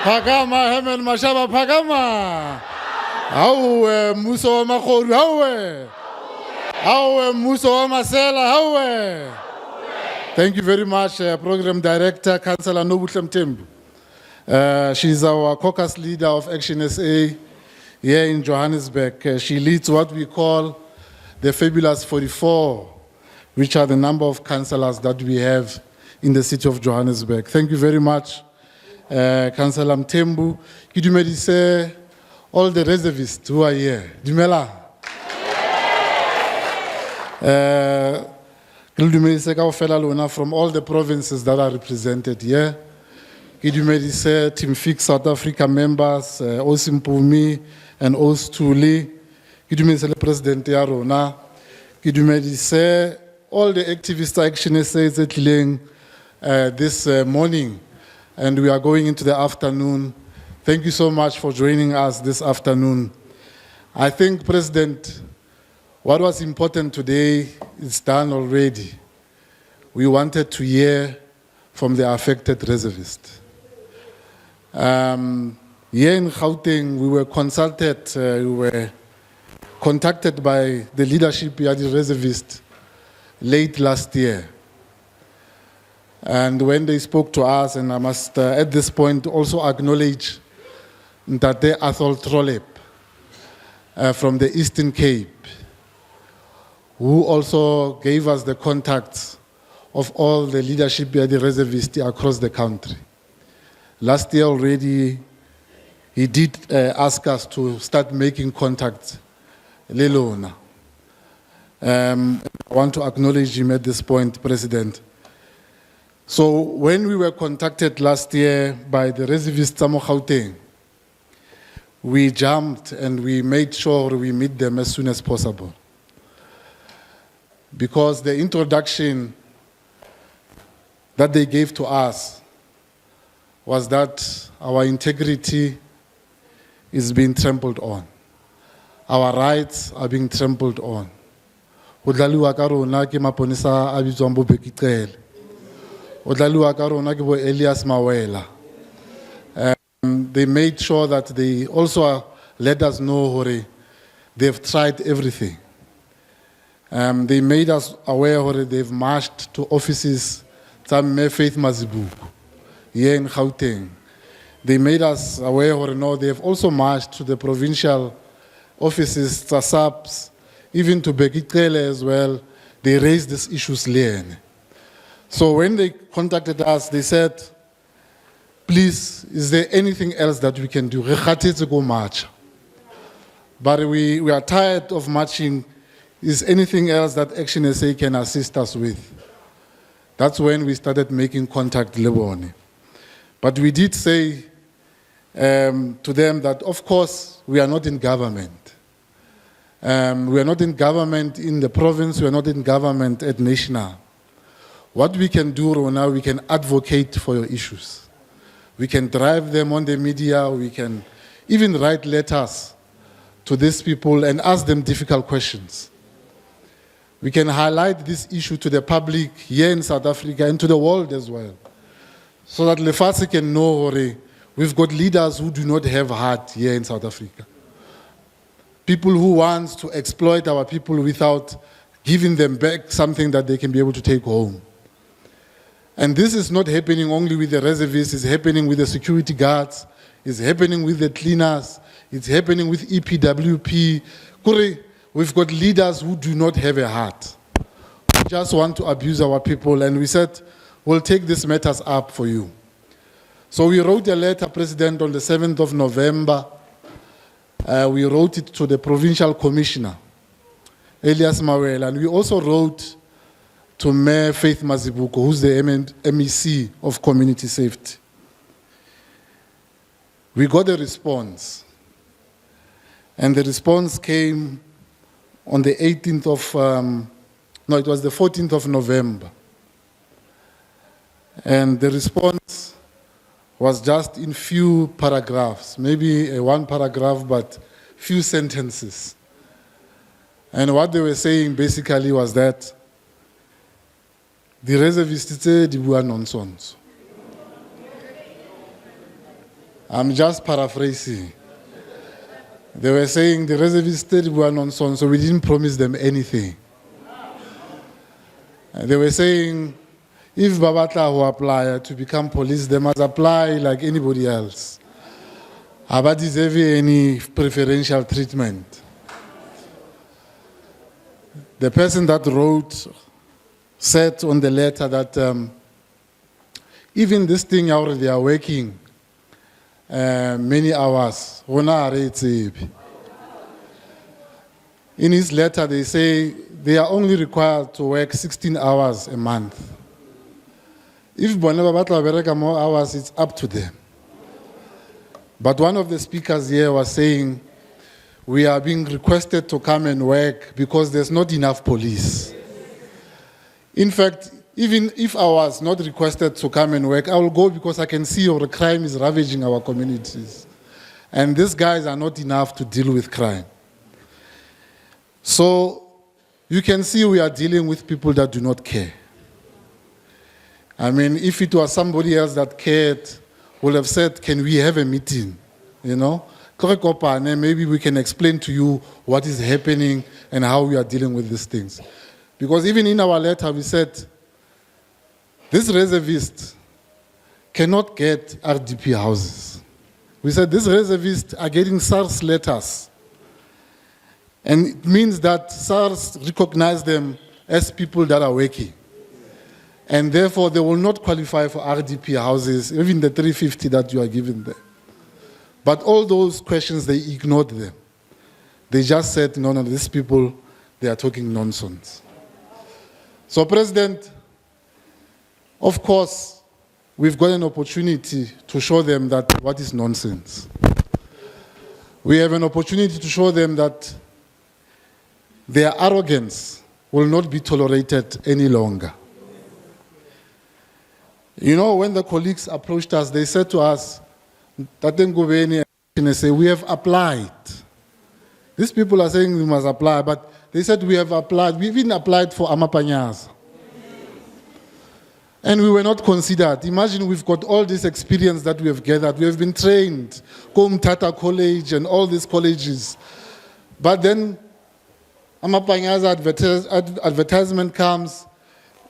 Phakama, Hemen Mashaba Phakama. How Muso Makhori, how Muso Masela, how. Thank you very much, Program Director, Councillor Nobuhle Mthembu. She's our caucus leader of Action SA here in Johannesburg. She leads what we call the Fabulous 44, which are the number of councillors that we have in the city of Johannesburg. Thank you very much, Councillor Mthembu. Kidumedise, all the reservists who are here. Dumela. From all the provinces that are represented here. Kidumedise, Team Fix South Africa members, Osimpumi and Ostuli. Kidumedise, the President Yarona. Kidumedise, all the activists Action SA this morning, and we are going into the afternoon. Thank you so much for joining us this afternoon. I think, President, what was important today is done already. We wanted to hear from the affected reservists. Here in Gauteng, we were consulted, we were contacted by the leadership of the reservists late last year. And when they spoke to us, and I must at this point also acknowledge that they Athol Trolep from the Eastern Cape, who also gave us the contacts of all the leadership of the reservists across the country. Last year already, he did ask us to start making contact. Lelona. I want to acknowledge him at this point, President. So when we were contacted last year by the reservists of Gauteng, we jumped and we made sure we meet them as soon as possible. Because the introduction that they gave to us was that our integrity is being trampled on. Our rights are being trampled on. Odlaluwa ka rona ke maponisa a bitswang bo Bekicele. Odlaluwa ka rona ke bo Elias Mawela. They made sure that they also let us know hore they've tried everything. They made us aware hore they've marched to offices tsa Mme Faith Mazibuko here in Gauteng. They made us aware hore no, they've also marched to the provincial offices, SAPs, even to Bekicele as well. They raised these issues there. So when they contacted us, they said, please, is there anything else that we can do? To go march. But we are tired of marching. Is anything else that Action SA can assist us with? That's when we started making contact, Lebone. But we did say to them that, of course, we are not in government. We are not in government in the province, we are not in government at national. What we can do, Rona, we can advocate for your issues. We can drive them on the media, we can even write letters to these people and ask them difficult questions. We can highlight this issue to the public here in South Africa and to the world as well, so that Lefase can know we've got leaders who do not have heart here in South Africa. People who want to exploit our people without giving them back something that they can be able to take home. And this is not happening only with the reservists, it's happening with the security guards, it's happening with the cleaners, it's happening with EPWP. We've got leaders who do not have a heart. We just want to abuse our people, and we said, we'll take these matters up for you. So we wrote a letter, President, on the 7th of November. We wrote it to the provincial commissioner, Elias Mawela, and we also wrote to Mayor Faith Mazibuko, who's the MEC of Community Safety. We got a response, and the response came on the 18th of, it was the 14th of November. And the response was just in few paragraphs, maybe one paragraph, but few sentences. And what they were saying basically was that the reservists di bua nonsense. I'm just paraphrasing. They were saying the reservists said we were nonsense, so we didn't promise them anything. They were saying if Babatla who apply to become police, they must apply like anybody else. But deserve any preferential treatment. The person that wrote said on the letter that even this thing already are working many hours. In his letter, they say they are only required to work 16 hours a month. If Bonaba Batla more hours, it's up to them. But one of the speakers here was saying, we are being requested to come and work because there's not enough police. In fact, even if I was not requested to come and work, I will go because I can see the crime is ravaging our communities. And these guys are not enough to deal with crime. So you can see we are dealing with people that do not care. I mean, if it was somebody else that cared, would have said, can we have a meeting? You know? Maybe we can explain to you what is happening and how we are dealing with these things. Because even in our letter, we said, these reservists cannot get RDP houses. We said these reservists are getting SARS letters. And it means that SARS recognize them as people that are working. And therefore, they will not qualify for RDP houses, even the 350 that you are giving them. But all those questions, they ignored them. They just said, no, these people, they are talking nonsense. So, President, of course, we've got an opportunity to show them that what is nonsense. We have an opportunity to show them that their arrogance will not be tolerated any longer. You know, when the colleagues approached us, they said to us, Funzi Ngobeni, and they say, we have applied. These people are saying we must apply, but they said we have applied. We even applied for Amapanyas. And we were not considered. Imagine we've got all this experience that we have gathered. We have been trained, Tata College and all these colleges. But then Amapanyas advertisement comes,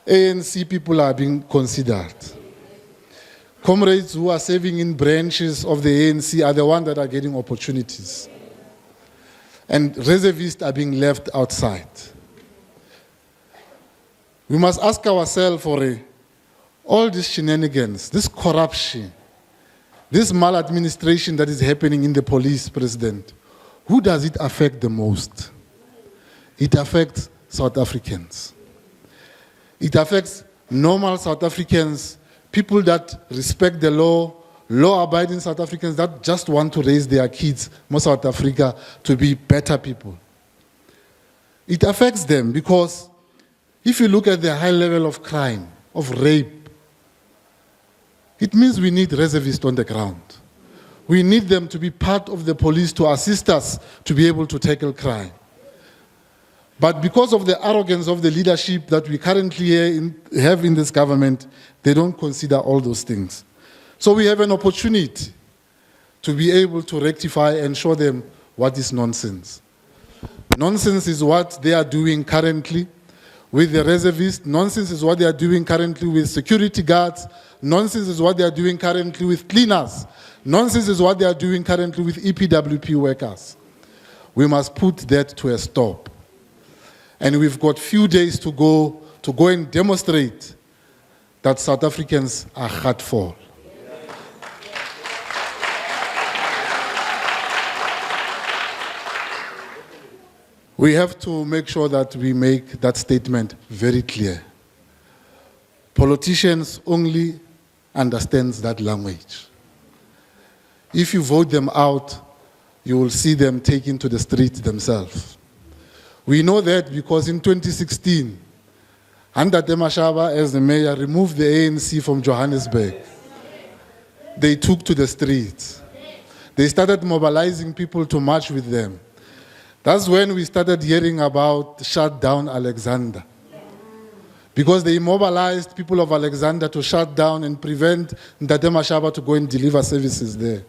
ANC people are being considered. Comrades who are serving in branches of the ANC are the ones that are getting opportunities. And reservists are being left outside. We must ask ourselves for all these shenanigans, this corruption, this maladministration that is happening in the police, President, who does it affect the most? It affects South Africans. It affects normal South Africans, people that respect the law, law-abiding South Africans that just want to raise their kids, most South Africa, to be better people. It affects them because if you look at the high level of crime, of rape, it means we need reservists on the ground. We need them to be part of the police to assist us to be able to tackle crime. But because of the arrogance of the leadership that we currently have in this government, they don't consider all those things. So we have an opportunity to be able to rectify and show them what is nonsense. Nonsense is what they are doing currently with the reservists. Nonsense is what they are doing currently with security guards. Nonsense is what they are doing currently with cleaners. Nonsense is what they are doing currently with EPWP workers. We must put that to a stop. And we've got few days to go and demonstrate that South Africans are hurtful. We have to make sure that we make that statement very clear. Politicians only understand that language. If you vote them out, you will see them taken to the streets themselves. We know that because in 2016, Handa Temashaba, as the mayor, removed the ANC from Johannesburg. They took to the streets. They started mobilizing people to march with them. That's when we started hearing about shut down Alexander. Because they mobilized people of Alexander to shut down and prevent Ndate Mashaba to go and deliver services there.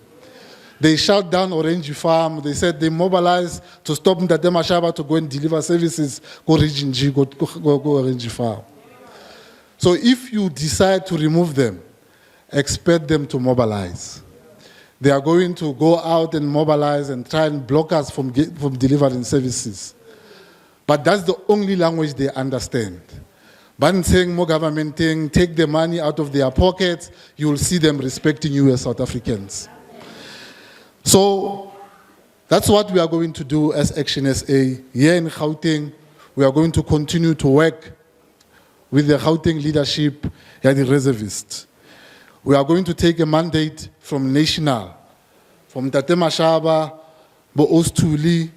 They shut down Orange Farm. They said they mobilized to stop Ntate Mashaba to go and deliver services go Region G, go Orange Farm. So if you decide to remove them, expect them to mobilize. They are going to go out and mobilize and try and block us from delivering services. But that's the only language they understand. But saying more government thing, take the money out of their pockets, you will see them respecting you as South Africans. So that's what we are going to do as Action SA. Here in Gauteng, we are going to continue to work with the Gauteng leadership and the reservists. We are going to take a mandate from national, from Tate Mashaba, Bo Ostuli,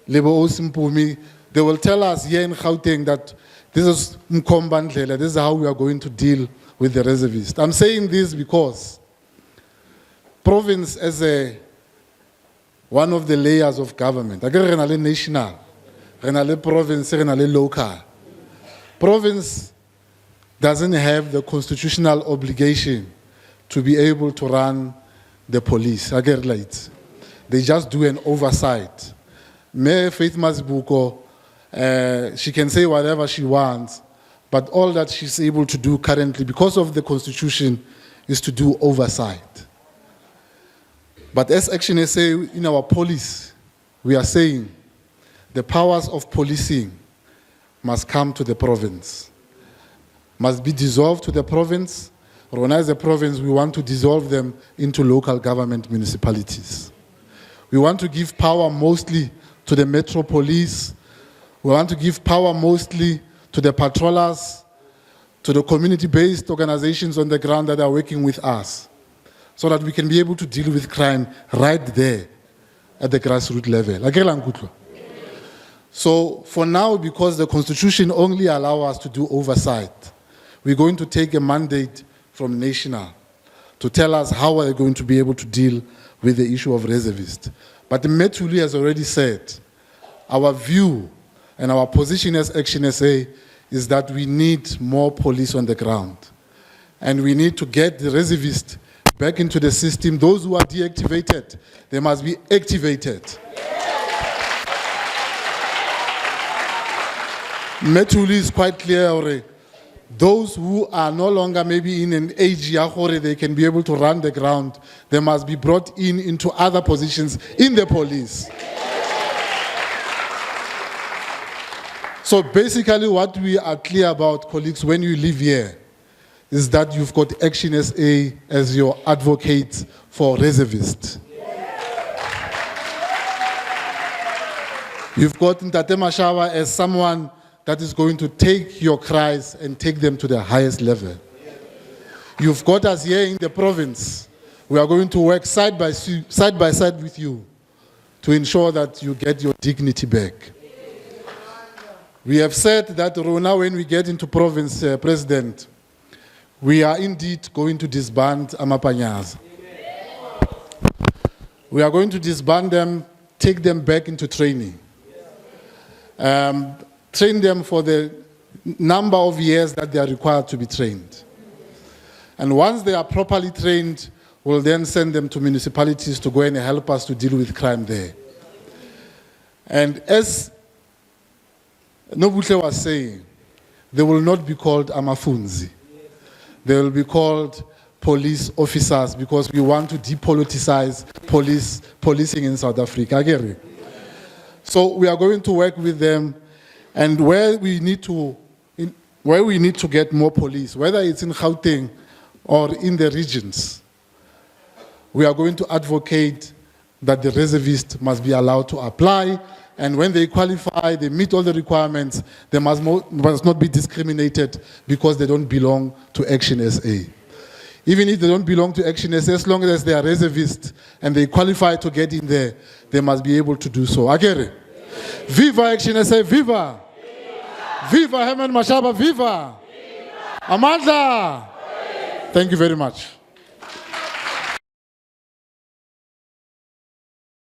Lebo Osimpumi. They will tell us here in Gauteng that this is Mkombandlela, this is how we are going to deal with the reservists. I'm saying this because province as one of the layers of government. Again, renale national, renale province, renale local. Province doesn't have the constitutional obligation to be able to run the police. Again, right. They just do an oversight. Mayor Faith Mazibuko, she can say whatever she wants, but all that she's able to do currently, because of the constitution, is to do oversight. But as Action SA in our police, we are saying the powers of policing must come to the province, must be dissolved to the province. Rona as a province, we want to dissolve them into local government municipalities. We want to give power mostly to the metro police. We want to give power mostly to the patrollers, to the community-based organizations on the ground that are working with us, so that we can be able to deal with crime right there at the grassroots level. So for now, because the Constitution only allows us to do oversight, we're going to take a mandate from national to tell us how we're going to be able to deal with the issue of reservists. But Metuli has already said, our view and our position as Action SA is that we need more police on the ground. And we need to get the reservists back into the system. Those who are deactivated, they must be activated. Metuli is quite clear already. Those who are no longer maybe in an age they can be able to run the ground, they must be brought into other positions in the police. So basically what we are clear about, colleagues, when you live here, is that you've got Action SA as your advocate for reservists. You've got Ntate Mashaba as someone that is going to take your cries and take them to the highest level. You've got us here in the province. We are going to work side by side with you to ensure that you get your dignity back. We have said that Rona, when we get into province, President, we are indeed going to disband Amapanyas. We are going to disband them, take them back into training. Train them for the number of years that they are required to be trained. And once they are properly trained, we'll then send them to municipalities to go and help us to deal with crime there. And as Nobuhle was saying, they will not be called Amafunzi. They will be called police officers, because we want to depoliticize policing in South Africa. I get it. So we are going to work with them, and where we need to get more police, whether it's in Gauteng or in the regions, we are going to advocate that the reservists must be allowed to apply, and when they qualify, they meet all the requirements, they must not be discriminated because they don't belong to Action SA. Even if they don't belong to Action SA, as long as they are reservists and they qualify to get in there, they must be able to do so. I get it. Viva Action SA, viva! Viva Herman Mashaba, viva! Amanda! Thank you very much.